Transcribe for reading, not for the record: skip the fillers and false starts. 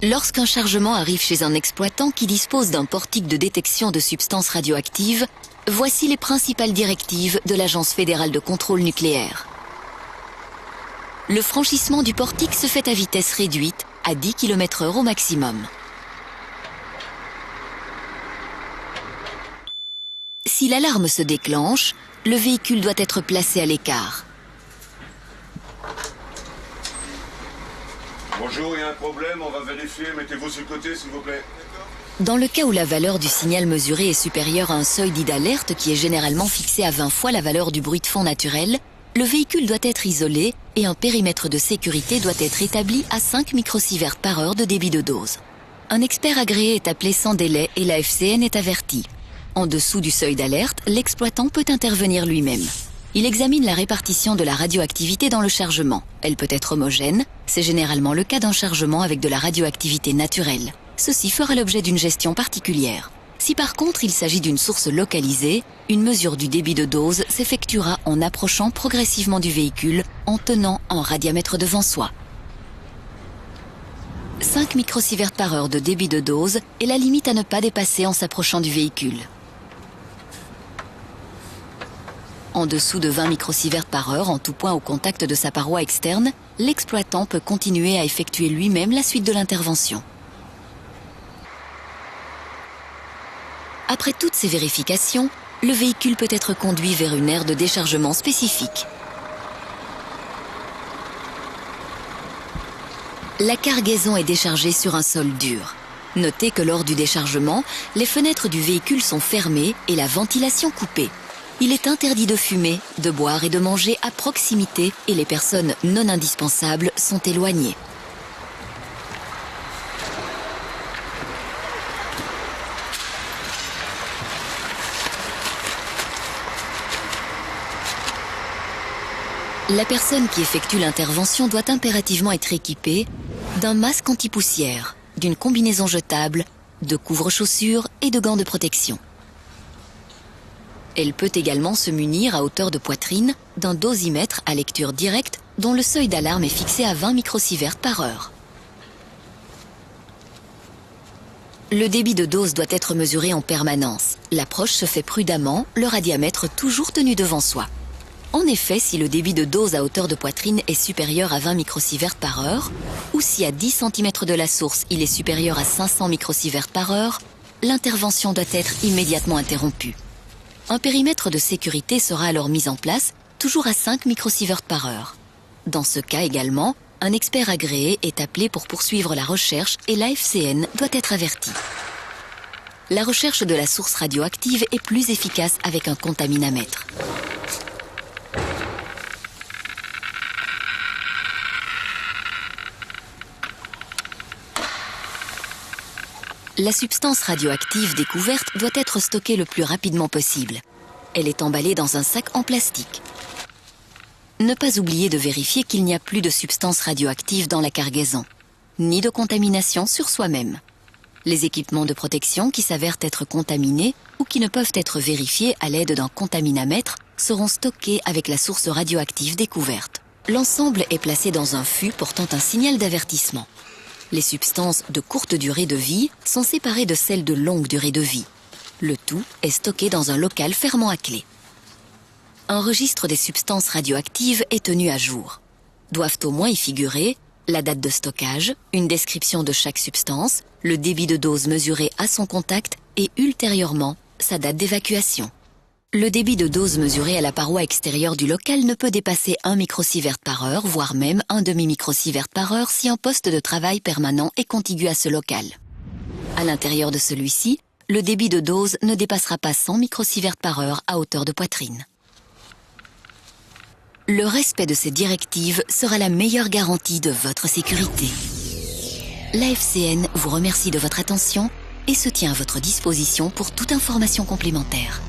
Lorsqu'un chargement arrive chez un exploitant qui dispose d'un portique de détection de substances radioactives, voici les principales directives de l'Agence fédérale de contrôle nucléaire. Le franchissement du portique se fait à vitesse réduite, à 10 km/h au maximum. Si l'alarme se déclenche, le véhicule doit être placé à l'écart. Bonjour, il y a un problème, on va vérifier, mettez-vous sur le côté s'il vous plaît. Dans le cas où la valeur du signal mesuré est supérieure à un seuil dit d'alerte qui est généralement fixé à 20 fois la valeur du bruit de fond naturel, le véhicule doit être isolé et un périmètre de sécurité doit être établi à 5 microsieverts par heure de débit de dose. Un expert agréé est appelé sans délai et la FCN est avertie. En dessous du seuil d'alerte, l'exploitant peut intervenir lui-même. Il examine la répartition de la radioactivité dans le chargement. Elle peut être homogène, c'est généralement le cas d'un chargement avec de la radioactivité naturelle. Ceci fera l'objet d'une gestion particulière. Si par contre il s'agit d'une source localisée, une mesure du débit de dose s'effectuera en approchant progressivement du véhicule en tenant un radiamètre devant soi. 5 microsieverts par heure de débit de dose est la limite à ne pas dépasser en s'approchant du véhicule. En dessous de 20 microsieverts par heure, en tout point au contact de sa paroi externe, l'exploitant peut continuer à effectuer lui-même la suite de l'intervention. Après toutes ces vérifications, le véhicule peut être conduit vers une aire de déchargement spécifique. La cargaison est déchargée sur un sol dur. Notez que lors du déchargement, les fenêtres du véhicule sont fermées et la ventilation coupée. Il est interdit de fumer, de boire et de manger à proximité et les personnes non indispensables sont éloignées. La personne qui effectue l'intervention doit impérativement être équipée d'un masque anti-poussière, d'une combinaison jetable, de couvre-chaussures et de gants de protection. Elle peut également se munir à hauteur de poitrine d'un dosimètre à lecture directe dont le seuil d'alarme est fixé à 20 microsieverts par heure. Le débit de dose doit être mesuré en permanence. L'approche se fait prudemment, le radiamètre toujours tenu devant soi. En effet, si le débit de dose à hauteur de poitrine est supérieur à 20 microsieverts par heure, ou si à 10 cm de la source il est supérieur à 500 microsieverts par heure, l'intervention doit être immédiatement interrompue. Un périmètre de sécurité sera alors mis en place, toujours à 5 microsieverts par heure. Dans ce cas également, un expert agréé est appelé pour poursuivre la recherche et la FCN doit être avertie. La recherche de la source radioactive est plus efficace avec un contaminamètre. La substance radioactive découverte doit être stockée le plus rapidement possible. Elle est emballée dans un sac en plastique. Ne pas oublier de vérifier qu'il n'y a plus de substance radioactive dans la cargaison, ni de contamination sur soi-même. Les équipements de protection qui s'avèrent être contaminés ou qui ne peuvent être vérifiés à l'aide d'un contaminamètre seront stockés avec la source radioactive découverte. L'ensemble est placé dans un fût portant un signal d'avertissement. Les substances de courte durée de vie sont séparées de celles de longue durée de vie. Le tout est stocké dans un local fermant à clé. Un registre des substances radioactives est tenu à jour. Doivent au moins y figurer la date de stockage, une description de chaque substance, le débit de dose mesuré à son contact et ultérieurement sa date d'évacuation. Le débit de dose mesuré à la paroi extérieure du local ne peut dépasser 1 microsievert par heure, voire même un demi-microsievert par heure si un poste de travail permanent est contigu à ce local. À l'intérieur de celui-ci, le débit de dose ne dépassera pas 100 microsieverts par heure à hauteur de poitrine. Le respect de ces directives sera la meilleure garantie de votre sécurité. La FCN vous remercie de votre attention et se tient à votre disposition pour toute information complémentaire.